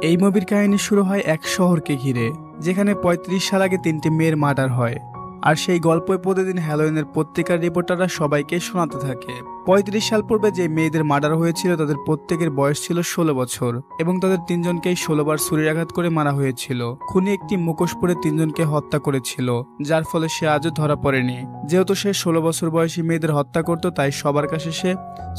এই মুভির কাহিনী শুরু হয় এক শহরকে ঘিরে, যেখানে ৩৫ সাল আগে ৩টি মেয়ের মার্ডার হয়। আর সেই গল্পই প্রতিদিন হ্যালোইনের পত্রিকার রিপোর্টাররা সবাইকে শোনাতে থাকে। ৩৫ সাল পূর্বে যে মেয়েদের মার্ডার হয়েছিল তাদের প্রত্যেকের বয়স ছিল ১৬ বছর এবং তাদের তিনজনকেই ১৬ বার ছুরির করে মারা হয়েছিল। খুনি একটি মুখোশ পরে তিনজনকে হত্যা করেছিল, যার ফলে সে আজও ধরা পড়েনি। যেহেতু সে ১৬ বছর বয়সী মেয়েদের হত্যা করত, তাই সবার কাছে সে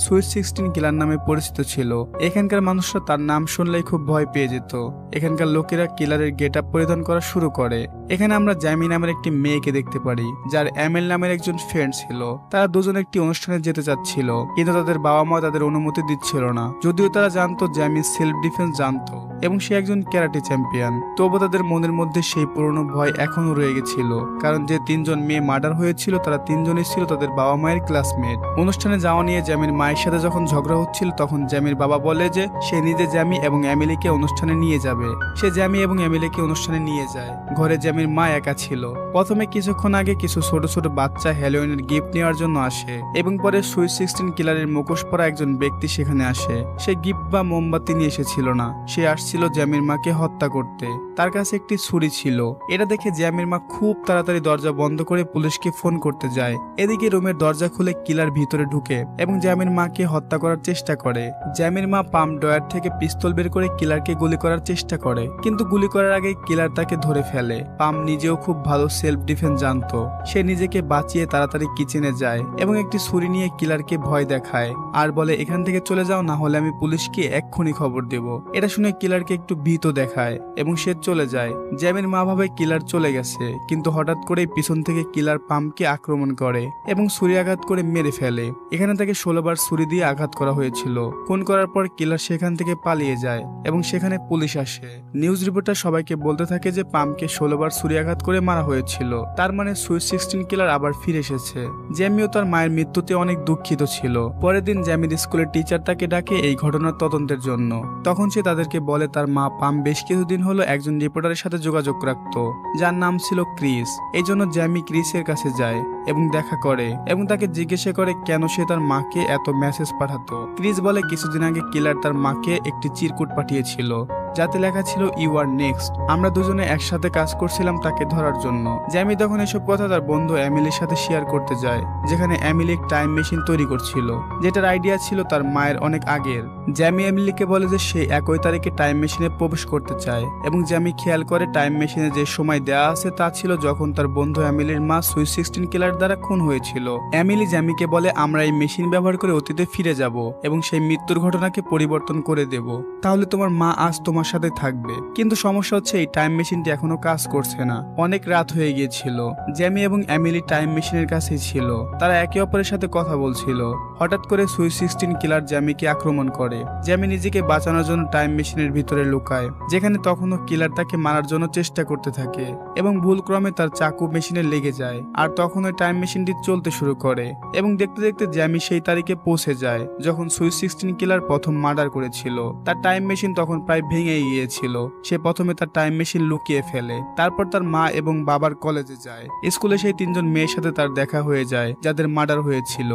সুইট 16 কিলার নামে পরিচিত ছিল। এখানকার মানুষরা তার নাম শুনলেই খুব ভয় পেয়ে যেত। এখানকার লোকেরা কিলারের গেট আপ পরিধান করা শুরু করে। এখানে আমরা জ্যামি নামের একটি মেয়েকে দেখতে পারি, যার এমএল নামের একজন ফ্রেন্ড ছিল। তারা দুজন একটি অনুষ্ঠানে যেতে চাচ্ছিল, কিন্তু তাদের বাবা মা তাদের অনুমতি দিচ্ছিল না। যদিও তারা জানতো জ্যামি সেলফ ডিফেন্স জানতো এবং সে একজন ক্যারাটে চ্যাম্পিয়ন, তবুও তাদের মনের মধ্যে সেই পুরনো ভয় এখনো রয়ে গেছিল। কারণ যে তিনজন মেয়ে মার্ডার হয়েছিল তারা তিনজনই ছিল তাদের বাবা মায়ের ক্লাসমেট। অনুষ্ঠানে যাওয়া নিয়ে জ্যামির মায়ের সাথে যখন ঝগড়া হচ্ছিল, তখন জ্যামির বাবা বলে যে সে নিজে জ্যামি এবং এমিলিকে অনুষ্ঠানে নিয়ে যাবে। সে জ্যামি এবং এমিলিকে অনুষ্ঠানে নিয়ে যায়। ঘরে জ্যামির মা একা ছিল। প্রথমে কিছুক্ষণ আগে কিছু ছোট ছোট বাচ্চা হ্যালোইনের গিফট নেওয়ার জন্য আসে এবং পরে সুইট 16 কিলারের মুখোশ পরা একজন ব্যক্তি সেখানে আসে। সে গিফট বা মোমবাতি নিয়ে এসেছিল না, সে আসছিল জ্যামির মাকে হত্যা করতে। তার কাছে একটি ছুরি ছিল। এটা দেখে জ্যামির মা খুব তাড়াতাড়ি দরজা বন্ধ করে পুলিশকে ফোন করতে যায়। এদিকে রুমের দরজা খুলে কিলার ভিতরে ঢুকে এবং জ্যামির মাকে হত্যা করার চেষ্টা করে। জ্যামির মা পাম্প ড্রয়ার থেকে পিস্তল বের করে কিলারকে গুলি করার চেষ্টা করে, কিন্তু গুলি করার আগে কিলার তাকে ধরে ফেলে। পাম নিজেও খুব ভালো সেলফ ডিফেন্স জানতো। সে নিজেকে বাঁচিয়ে তাড়াতাড়ি কিচেনে যায় এবং একটি ছুরি নিয়ে কিলারকে ভয় দেখায় আর বলে এখান থেকে চলে যাও, না হলে আমি পুলিশকে এক্ষুনি খবর দেব। এটা শুনে কিলারকে একটু ভীত দেখায় এবং সে চলে যায়। জ্যামির মা ভাবে কিলার চলে গেছে, কিন্তু হঠাৎ করে পিছন থেকে কিলার পামকে আক্রমণ করে এবং ছুরি আঘাত করে মেরে ফেলে। এখানে তাকে ১৬ বার ছুরি দিয়ে আঘাত করা হয়েছিল। খুন করার পর কিলার সেখান থেকে পালিয়ে যায় এবং সেখানে পুলিশ আসে। নিউজ রিপোর্টার সবাইকে বলতে থাকে যে পামকে ১৬ বার ছুরি আঘাত করে মারা হয়েছিল, তার মানে সুইট 16 কিলার আবার ফিরে এসেছে। জ্যামিও তার মায়ের মৃত্যুতে অনেক দুঃখিত ছিল। পরের দিন জ্যামির স্কুলের টিচার তাকে ডাকে এই ঘটনার তদন্তের জন্য। তখন সে তাদেরকে বলে তার মা পাম বেশ কিছুদিন হলো একজন রিপোর্টারের সাথে যোগাযোগ রাখত, যার নাম ছিল ক্রিস। এই জন্য জ্যামি ক্রিসের কাছে যায় এবং দেখা করে এবং তাকে জিজ্ঞাসা করে কেন সে তার মাকে এত মেসেজ পাঠাতো। ক্রিস বলে কিছুদিন আগে কিলার তার মাকে একটি চিরকুট পাঠিয়েছিল, যাতে লেখা ছিল ইউ আর নেক্সট। আমরা দুজনে একসাথে কাজ করছিলাম তাকে ধরার জন্য। জ্যামি তখন এসব কথা তার বন্ধু এমিলির সাথে শেয়ার করতে যায়, যেখানে এমিলি এক টাইম মেশিন তৈরি করছিল, যেটার আইডিয়া ছিল তার মায়ের অনেক আগের। জ্যামি এমিলিকে বলে যে সে একই তারিখে টাইম মেশিনে প্রবেশ করতে চায় এবং জ্যামি খেয়াল করে টাইম মেশিনে যে সময় দেয়া আছে তা ছিল যখন তার বন্ধু এমিলির মা সুইট 16 কিলার দ্বারা খুন হয়েছিল। এমিলি জ্যামিকে বলে আমরা এই মেশিন ব্যবহার করে অতীতে ফিরে যাব এবং সেই মৃত্যুর ঘটনাকে পরিবর্তন করে দেব, তাহলে তোমার মা আজ তোমার সাথে থাকবে। কিন্তু সমস্যা হচ্ছে এই টাইম মেশিনটি এখনো কাজ করছে না। অনেক রাত হয়ে গিয়েছিল। জ্যামি এবং এমিলি টাইম মেশিনের কাছেই ছিল। তারা একে অপরের সাথে কথা বলছিল। হঠাৎ করে সুইট 16 কিলার জ্যামিকে আক্রমণ করে। জ্যামি নিজেকে বাঁচানোর জন্য টাইম মেশিনের ভিতরে লুকায়, যেখানে তখনও কিলার তাকে মারার জন্য চেষ্টা করতে থাকে এবং ভুলক্রমে তার চাকু মেশিনে লেগে যায়। আর তখন ওই টাইম মেশিনটি চলতে শুরু করে এবং দেখতে দেখতে জ্যামি সেই তারিখে পৌঁছে যায় যখন সুইট 16 কিলার প্রথম মার্ডার করেছিল। তার টাইম মেশিন তখন প্রায় ভেঙে গিয়েছিল। সে প্রথমে তার টাইম মেশিন লুকিয়ে ফেলে, তারপর তার মা এবং বাবার কলেজে যায়। স্কুলে সেই তিনজন মেয়ের সাথে তার দেখা হয়ে যায় যাদের মার্ডার হয়েছিল।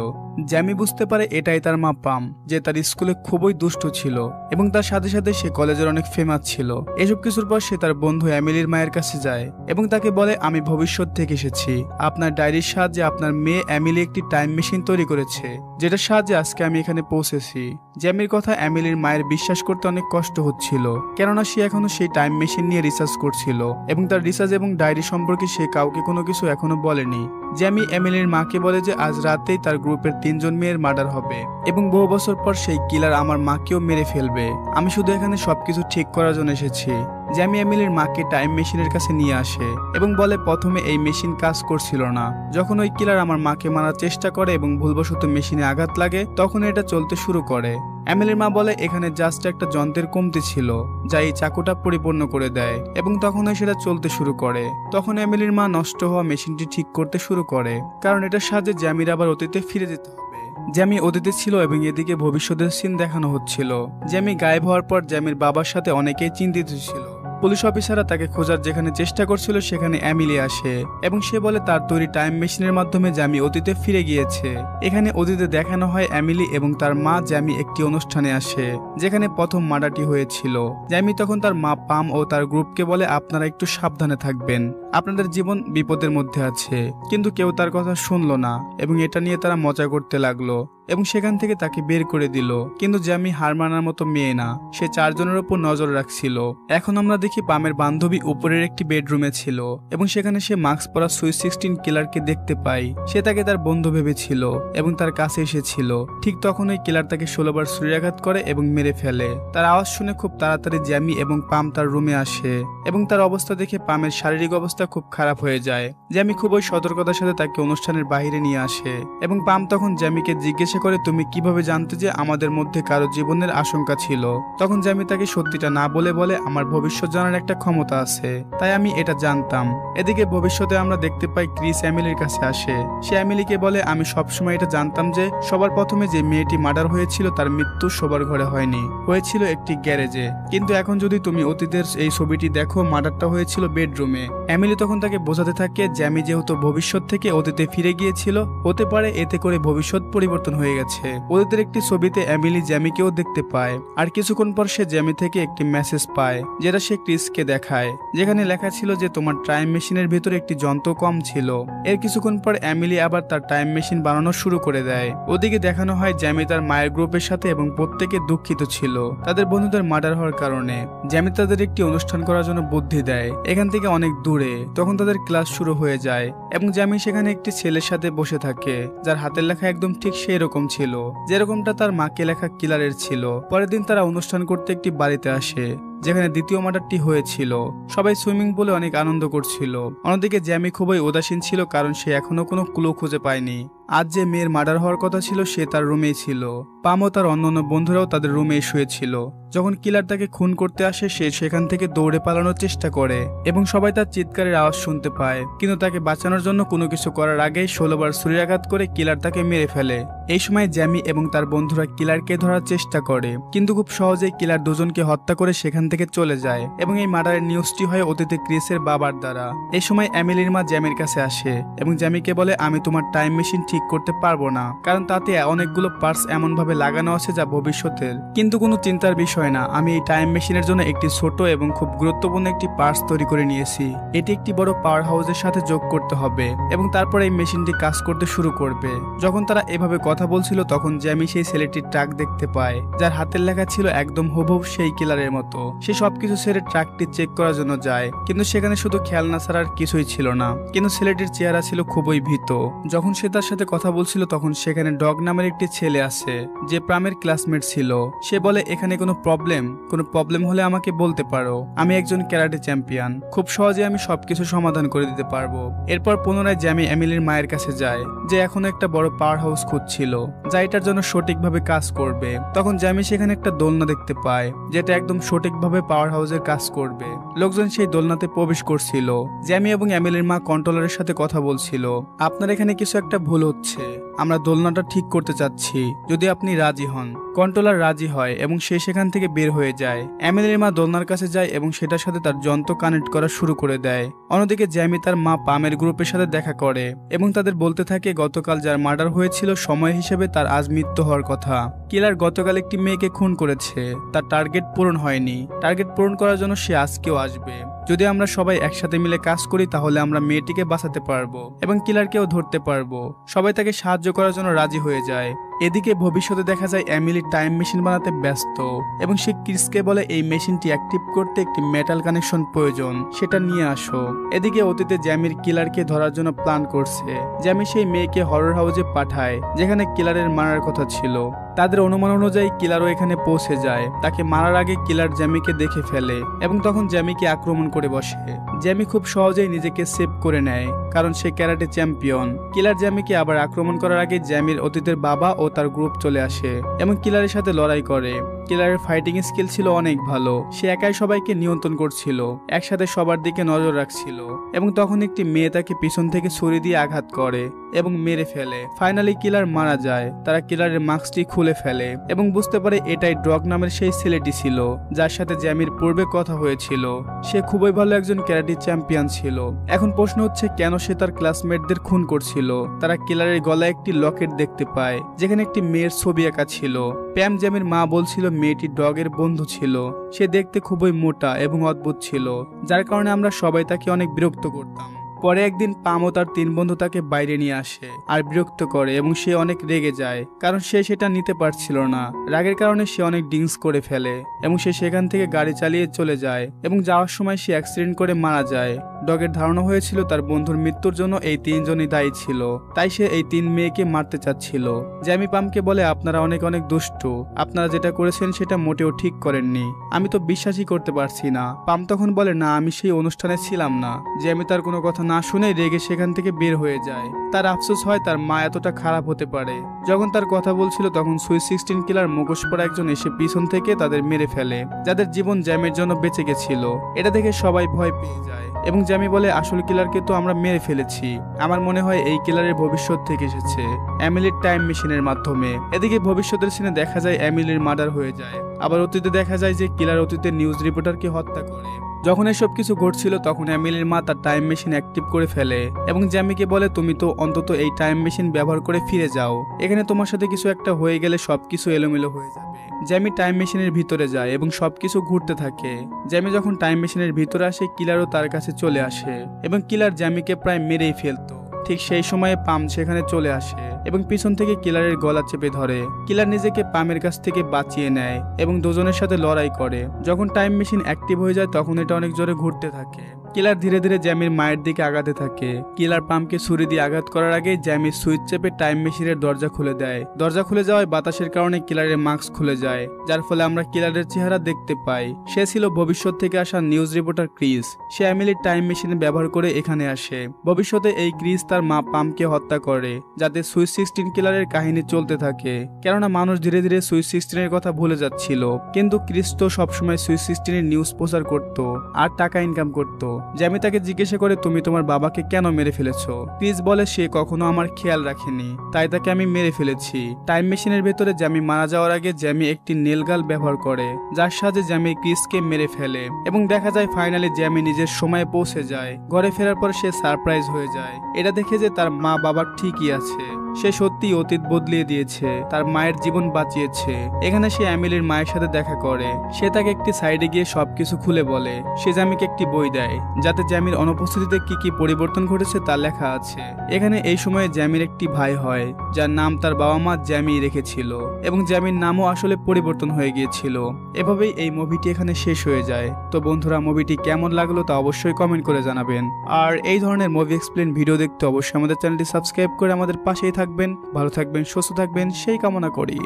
জ্যামি বুঝতে পারে এটাই তার মা পাম, যে তার স্কুলে খুবই দুষ্ট ছিল এবং তার সাথে সাথে সে কলেজের অনেক ফেমাস ছিল। এসব কিছুর পর সে তার বন্ধু এমিলির মায়ের কাছে যায় এবং তাকে বলে আমি ভবিষ্যৎ থেকে এসেছি। আপনার ডায়েরির সাহায্যে আপনার মেয়ে এমিলি একটি টাইম মেশিন তৈরি করেছে, যেটার সাহায্যে আজকে আমি এখানে পৌঁছেছি। জ্যামির কথা এমিলির মায়ের বিশ্বাস করতে অনেক কষ্ট হচ্ছিল, কেননা সে এখনো সেই টাইম মেশিন নিয়ে রিসার্চ করছিল এবং তার রিসার্চ এবং ডায়েরি সম্পর্কে সে কাউকে কোনো কিছু এখনো বলেনি। জ্যামি এমিলির মাকে বলে যে আজ রাতেই তার গ্রুপের 3 জন মেয়ের মার্ডার হবে এবং বহু বছর পর সেই কিলার আমার মাকেও মেরে ফেলবে। আমি শুধু এখানে সবকিছু ঠিক করার জন্য এসেছি। জ্যামি এমিলির মাকে টাইম মেশিনের কাছে নিয়ে আসে এবং বলে প্রথমে এই মেশিন কাজ করছিল না। যখন ওই কিলার আমার মাকে মারার চেষ্টা করে এবং ভুলবশত মেশিনে আঘাত লাগে, তখন এটা চলতে শুরু করে। এমিলির মা বলে এখানে জাস্ট একটা যন্ত্রের কমতি ছিল, যা এই চাকুটা পরিপূর্ণ করে দেয় এবং তখনই সেটা চলতে শুরু করে। তখন এমিলির মা নষ্ট হওয়া মেশিনটি ঠিক করতে শুরু করে, কারণ এটার সাহায্যে জ্যামির আবার অতীতে ফিরে যেতে হবে। জ্যামি অতীতে ছিল এবং এদিকে ভবিষ্যতের সিন দেখানো হচ্ছিল। জ্যামি গায়েব হওয়ার পর জ্যামির বাবার সাথে অনেকেই চিন্তিত ছিল। পুলিশ অফিসাররা তাকে খোঁজার যেখানে চেষ্টা করছিল সেখানে এমিলি আসে এবং সে বলে তার তৈরি টাইম মেশিনের মাধ্যমে জ্যামি অতীতে ফিরে গিয়েছে। এখানে অতীতে দেখানো হয় এমিলি এবং তার মা জ্যামি একটি অনুষ্ঠানে আসে যেখানে প্রথম মার্ডারটি হয়েছিল। জ্যামি তখন তার মা পাম ও তার গ্রুপকে বলে আপনারা একটু সাবধানে থাকবেন, আপনাদের জীবন বিপদের মধ্যে আছে। কিন্তু কেউ তার কথা শুনলো না এবং এটা নিয়ে তারা মজা করতে লাগলো এবং সেখান থেকে তাকে বের করে দিল। কিন্তু জ্যামি হার মানার মতো মেয়ে না, সে 4 জনের উপর নজর রাখছিল। এখন আমরা দেখি পামের বান্ধবী উপরের একটি বেডরুমে ছিল এবং সেখানে সে মাস্ক পরা সুইস 16 কিলারকে দেখতে পাই। সে তাকে তার বন্ধু ভেবেছিল এবং তার কাছে এসেছিল। ঠিক তখনই কিলার তাকে 16 বার ছুরিয়াঘাত করে এবং মেরে ফেলে। তার আওয়াজ শুনে খুব তাড়াতাড়ি জ্যামি এবং পাম তার রুমে আসে এবং তার অবস্থা দেখে পামের শারীরিক অবস্থা খুব খারাপ হয়ে যায়। জ্যামি খুবই সতর্কতার সাথে তাকে অনুষ্ঠানের বাইরে নিয়ে আসে এবং পাম তখন জ্যামিকে জিজ্ঞেস করে তুমি কিভাবে জানতে যে আমাদের মধ্যে কারো জীবনের আশঙ্কা ছিল। তখন জ্যামি তাকে সত্যিটা না বলে বলে আমার ভবিষ্যৎ জানার একটা ক্ষমতা আছে, তাই আমি এটা জানতাম। এদিকে ভবিষ্যতে আমরা দেখতে পাই ক্রিস এমিলির কাছে আসে। সে এমিলিকে বলে আমি সবসময় এটা জানতাম যে সবার প্রথমে যে মেয়েটি মার্ডার হয়েছিল তার মৃত্যু সবার ঘরে হয়নি, হয়েছিল একটি গ্যারেজে। কিন্তু এখন যদি তুমি অতীতের এই ছবিটি দেখো, মার্ডারটা হয়েছিল বেডরুমে। এমিলি তখন তাকে বোঝাতে থাকে জ্যামি যেহেতু ভবিষ্যৎ থেকে অতীতে ফিরে গিয়েছিল, হতে পারে এতে করে ভবিষ্যৎ পরিবর্তন হয়ে গেছে। ওদের একটি ছবিতে এমিলি জ্যামিকেও দেখতে পায় আর কিছুক্ষণ পর সে জ্যামি থেকে একটি মেসেজ পায় যেটা সে ক্রিসকে দেখায়, যেখানে লেখা ছিল যে তোমার টাইম মেশিনের ভিতরে একটি যন্ত্র কম ছিল। এর কিছুক্ষণ পর এমিলি আবার তার টাইম মেশিন বানানো শুরু করে দেয়। ওদিকে দেখানো হয় জ্যামি তার মায়ের গ্রুপের সাথে এবং প্রত্যেকে দুঃখিত ছিল তাদের বন্ধুদের মার্ডার হওয়ার কারণে। জ্যামি তাদের একটি অনুষ্ঠান করার জন্য বুদ্ধি দেয় এখান থেকে অনেক দূরে। তখন তাদের ক্লাস শুরু হয়ে যায় এবং জ্যামি সেখানে একটি ছেলের সাথে বসে থাকে যার হাতের লেখা একদম ঠিক সেই রকম ছিল যেরকমটা তার মাকে লেখা কিলারের ছিল। পরের দিন তারা অনুষ্ঠান করতে একটি বাড়িতে আসে যেখানে দ্বিতীয় মার্ডারটি হয়েছিল। সবাই সুইমিং পুলে অনেক আনন্দ করছিল। অন্যদিকে জ্যামি খুবই উদাসীন ছিল কারণ সে এখনো কোনো ক্লু খুঁজে পায়নি। আজ যে মেয়ের মার্ডার হওয়ার কথা ছিল সে তার রুমেই ছিল। পাম ও তার অন্যান্য বন্ধুরাও তাদের রুমে শুয়েছিল। যখন কিলার তাকে খুন করতে আসে সে সেখান থেকে দৌড়ে পালানোর চেষ্টা করে এবং সবাই তার চিৎকারের আওয়াজ শুনতে পায়, কিন্তু তাকে বাঁচানোর জন্য কোনো কিছু করার আগেই 16 বার ছুরিয়াঘাত করে কিলার তাকে মেরে ফেলে। এই সময় জ্যামি এবং তার বন্ধুরা কিলারকে ধরার চেষ্টা করে, কিন্তু খুব সহজেই কিলার দুজনকে হত্যা করে সেখান থেকে চলে যায় এবং এই মার্ডারের নিউজটি হয় অতীতে ক্রিসের বাবার দ্বারা। এই সময় এমিলির মা জ্যামির কাছে আসে এবং জ্যামিকে বলে আমি তোমার টাইম মেশিন ঠিক করতে পারবো না, কারণ তাতে অনেকগুলো পার্টস এমন ভাবে লাগানো আছে যা ভবিষ্যতের। কিন্তু কোনো চিন্তার বিষয় না, আমি এই টাইম মেশিনের জন্য একটি ছোট এবং খুব গুরুত্বপূর্ণ একটি পার্টস তৈরি করে নিয়েছি। এটি একটি বড় পাওয়ার হাউসের সাথে যোগ করতে হবে এবং তারপর এই মেশিনটি কাজ করতে শুরু করবে। যখন তারা এভাবে কথা বলছিল তখন জ্যামি সেই ছেলেটির ট্রাক দেখতে পায় যার হাতের লেখা ছিল একদম হুবহু সেই কিলারের মতো। সে সবকিছু ছেড়ে ট্রাকটি চেক করার জন্য যায়, কিন্তু সেখানে শুধু খেলনা ছাড়া আর কিছুই ছিল না। কিন্তু ছেলেটির চেহারা ছিল খুবই ভীত। যখন সে তার সাথে কথা বলছিল তখন সেখানে ডগ নামের একটি ছেলে আছে যে প্রামের ক্লাসমেট ছিল। সে বলে এখানে কোনো প্রবলেম হলে আমাকে বলতে পারো, আমি একজন ক্যারাটে চ্যাম্পিয়ন, খুব সহজে আমি সবকিছু সমাধান করে দিতে পারবো। এরপর পুনরায় জ্যামি এমিলির মায়ের কাছে যায় যে এখনো একটা বড় পাওয়ার হাউস খুঁজছিল যা এটার জন্য সঠিকভাবে কাজ করবে। তখন জ্যামি সেখানে একটা দোলনা দেখতে পায় যেটা একদম সঠিকভাবে পাওয়ার হাউসের কাজ করবে। লোকজন সেই দোলনাতে প্রবেশ করছিল। জ্যামি এবং এমিলির মা কন্ট্রোলারের সাথে কথা বলছিল, আপনার এখানে কিছু একটা ভুল হচ্ছে, আমরা দোলনাটা ঠিক করতে চাচ্ছি, যদি আপনি রাজি হন। কন্ট্রোলার রাজি হয় এবং সে সেখান থেকে বের হয়ে যায়। এমিলির মা দোলনার কাছে যায় এবং সেটার সাথে তার যন্ত্র কানেক্ট করা শুরু করে দেয়। অন্যদিকে জ্যামি তার মা পামের গ্রুপের সাথে দেখা করে এবং তাদের বলতে থাকে গতকাল যার মার্ডার হয়েছিল সময় হিসেবে তার আজ মৃত্যু হওয়ার কথা। কিলার গতকাল একটি মেয়েকে খুন করেছে, তার টার্গেট পূরণ হয়নি। টার্গেট পূরণ করার জন্য সে আজকেও আসবে। যদি আমরা সবাই একসাথে মিলে কাজ করি তাহলে আমরা মেয়েটিকে বাঁচাতে পারবো এবং কিলারকেও ধরতে পারবো। সবাই তাকে সাহায্য করার জন্য রাজি হয়ে যায়। এদিকে ভবিষ্যতে দেখা যায় এমিলি টাইম মেশিন বানাতে ব্যস্ত এবং সে ক্রিসকে বলে এই মেশিনটি অ্যাক্টিভ করতে একটি মেটাল কানেকশন প্রয়োজন, সেটা নিয়ে আসো। এদিকে অতীতে জ্যামির কিলারকে ধরার জন্য প্ল্যান করছে। জ্যামি সেই মেয়েকে হরর হাউসে পাঠায় যেখানে কিলারের মারার কথা ছিল। তাদের অনুমান অনুযায়ী কিলারও এখানে পৌঁছে যায়। তাকে মারার আগে কিলার জ্যামিকে দেখে ফেলে এবং তখন জ্যামিকে আক্রমণ করে বসে। জ্যামি খুব সহজেই নিজেকে সেভ করে নেয় কারণ সে ক্যারাটে চ্যাম্পিয়ন। কিলার জ্যামিকে আবার আক্রমণ করার আগে জ্যামির অতীতের বাবা ও তার গ্রুপ চলে আসে এবং কিলারের সাথে লড়াই করে। কিলারের ফাইটিং স্কিল ছিল অনেক ভালো। সে একাই সবাইকে নিয়ন্ত্রণ করছিল, একসাথে সবার দিকে নজর রাখছিল। এবং তখন একটি মেয়ে তাকে পিছন থেকে ছুরি দিয়ে আঘাত করে এবং মেরে ফেলে। ফাইনালি কিলার মারা যায়। তারা কিলারের মাস্কটি খুলে ফেলে এবং বুঝতে পারে এটাই ডগ নামের সেই ছেলেটি ছিল যার সাথে জ্যামির পূর্বে কথা হয়েছিল। সে খুবই ভালো একজন ক্যারাটে চ্যাম্পিয়ন ছিল। এখন প্রশ্ন হচ্ছে কেন সে তার ক্লাসমেটদের খুন করছিল। তারা কিলারের গলায় একটি লকেট দেখতে পায় যেখানে একটি মেয়ের ছবি আঁকা ছিল। প্যাম জ্যামির মা বলছিল মেয়েটি ডগের বন্ধু ছিল। সে দেখতে খুবই মোটা এবং অদ্ভুত ছিল, যার কারণে আমরা সবাই তাকে অনেক বিরক্ত করতাম। পরে একদিন পাম ও তার 3 বন্ধু তাকে বাইরে নিয়ে আসে আর বিরক্ত করে এবং সে অনেক রেগে যায় কারণ সে সেটা নিতে পারছিল না। রাগের কারণে সে অনেক ড্রিঙ্কস করে ফেলে এবং সে সেখান থেকে গাড়ি চালিয়ে চলে যায় এবং যাওয়ার সময় সে অ্যাক্সিডেন্ট করে মারা যায়। ডগের ধারণা হয়েছিল তার বন্ধুর মৃত্যুর জন্য এই 3 জনই দায়ী ছিল, তাই সে এই 3 মেয়েকে মারতে চাচ্ছিল। জ্যামি পামকে বলে আপনারা অনেক অনেক দুষ্টু, আপনারা যেটা করেছেন সেটা মোটেও ঠিক করেননি, আমি তো বিশ্বাসই করতে পারছি না। পাম তখন বলে না, আমি সেই অনুষ্ঠানে ছিলাম না। জ্যামি তার কোনো কথা না শুনে রেগে সেখান থেকে বের হয়ে যায়। তার আফসোস হয় তার মা এতটা খারাপ হতে পারে। যখন তার কথা বলছিল তখন সুইট 16 কিলার মুখোশ পরা একজন এসে পিছন থেকে তাদের মেরে ফেলে, যাদের জীবন জ্যামের জন্য বেঁচে গেছিল। এটা দেখে সবাই ভয় পেয়ে যায় এবং জ্যামি বলে আসল কিলারকে তো আমরা মেরে ফেলেছি। আমার মনে হয় এই কিলারের ভবিষ্যৎ থেকে এসেছে, এমিলির টাইম মেশিনের মাধ্যমে। এদিকে ভবিষ্যতের সিনে দেখা যায় এমিলির মার্ডার হয়ে যায়। আবার অতীতে দেখা যায় যে কিলার অতীতে নিউজ রিপোর্টারকে হত্যা করে। যখন এসব কিছু ঘটছিল তখন এমিলির মা তার টাইম মেশিন অ্যাক্টিভ করে ফেলে এবং জ্যামিকে বলে তুমি তো অন্তত এই টাইম মেশিন ব্যবহার করে ফিরে যাও, এখানে তোমার সাথে কিছু একটা হয়ে গেলে সবকিছু এলোমেলো হয়ে যাবে। জ্যামি টাইম মেশিনের ভিতরে যায় এবং সবকিছু ঘুরতে থাকে। জ্যামি যখন টাইম মেশিনের ভিতরে আসে কিলারও তার কাছে চলে আসে এবং কিলার জ্যামিকে প্রায় মেরেই ফেলতো। ঠিক সেই সময়ে পাম সেখানে চলে আসে এবং পিছন থেকে কিলারের গলা চেপে ধরে। কিলার নিজেকে পামের কাছ থেকে বাঁচিয়ে নেয় এবং দুজনের সাথে লড়াই করে। যখন টাইম মেশিন অ্যাক্টিভ হয়ে যায় তখন এটা অনেক জোরে ঘুরতে থাকে। কিলার ধীরে ধীরে জ্যামির মায়ের দিকে আগাতে থাকে। কিলার পামকে ছুরি দিয়ে আঘাত করার আগে জ্যামি সুইচ চেপে টাইম মেশিনের দরজা খুলে দেয়। দরজা খুলে যাওয়ায় বাতাসের কারণে কিলারের মাস্ক খুলে যায়, যার ফলে আমরা কিলারের চেহারা দেখতে পাই। সে ছিল ভবিষ্যৎ থেকে আসা নিউজ রিপোর্টার ক্রিস। সে এমিলির টাইম মেশিন ব্যবহার করে এখানে আসে। ভবিষ্যতে এই ক্রিস তার মা পামকে হত্যা করে যাতে সুইট 16 কিলারের কাহিনী চলতে থাকে, কেননা মানুষ ধীরে ধীরে সুইট 16 এর কথা ভুলে যাচ্ছিল। কিন্তু ক্রিস তো সবসময় সুইট 16 এর নিউজ প্রচার করত আর টাকা ইনকাম করত। জ্যামি তাকে জিজ্ঞাসা করে তুমি তোমার বাবাকে কেন মেরে ফেলেছো। ক্রিস বলে সে কখনো আমার খেয়াল রাখেনি, তাই তাকে আমি মেরে ফেলেছি। টাইম মেশিনের ভেতরে জ্যামি মারা যাওয়ার আগে জ্যামি একটি নেলগাল ব্যবহার করে, যার সাহায্যে জ্যামি ক্রিসকে মেরে ফেলে এবং দেখা যায় ফাইনালি জ্যামি নিজের সময়ে পৌঁছে যায়। ঘরে ফেরার পর সে সারপ্রাইজ হয়ে যায়। এটা দেখে যে তার মা বাবা ঠিকই আছে, সে সত্যি অতীত বদলিয়ে দিয়েছে, তার মায়ের জীবন বাঁচিয়েছে। এখানে সে এমিলির মায়ের সাথে দেখা করে। সে তাকে একটি সাইডে গিয়ে সবকিছু খুলে বলে। সে জ্যামিকে একটি বই দেয় যাতে জ্যামির অনুপস্থিতিতে কি কি পরিবর্তন ঘটেছে তা লেখা আছে। এখানে এই সময়ে জ্যামির একটি ভাই হয় যার নাম তার বাবা মা জ্যামি রেখেছিল এবং জ্যামির নামও আসলে পরিবর্তন হয়ে গিয়েছিল। এভাবেই এই মুভিটি এখানে শেষ হয়ে যায়। তো বন্ধুরা, মুভিটি কেমন লাগলো তা অবশ্যই কমেন্ট করে জানাবেন। আর এই ধরনের মুভি এক্সপ্লেন ভিডিও দেখতে অবশ্যই আমাদের চ্যানেলটি সাবস্ক্রাইব করে আমাদের পাশেই থাকবেন। ভালো থাকবেন, সুস্থ থাকবেন সেই কামনা করি।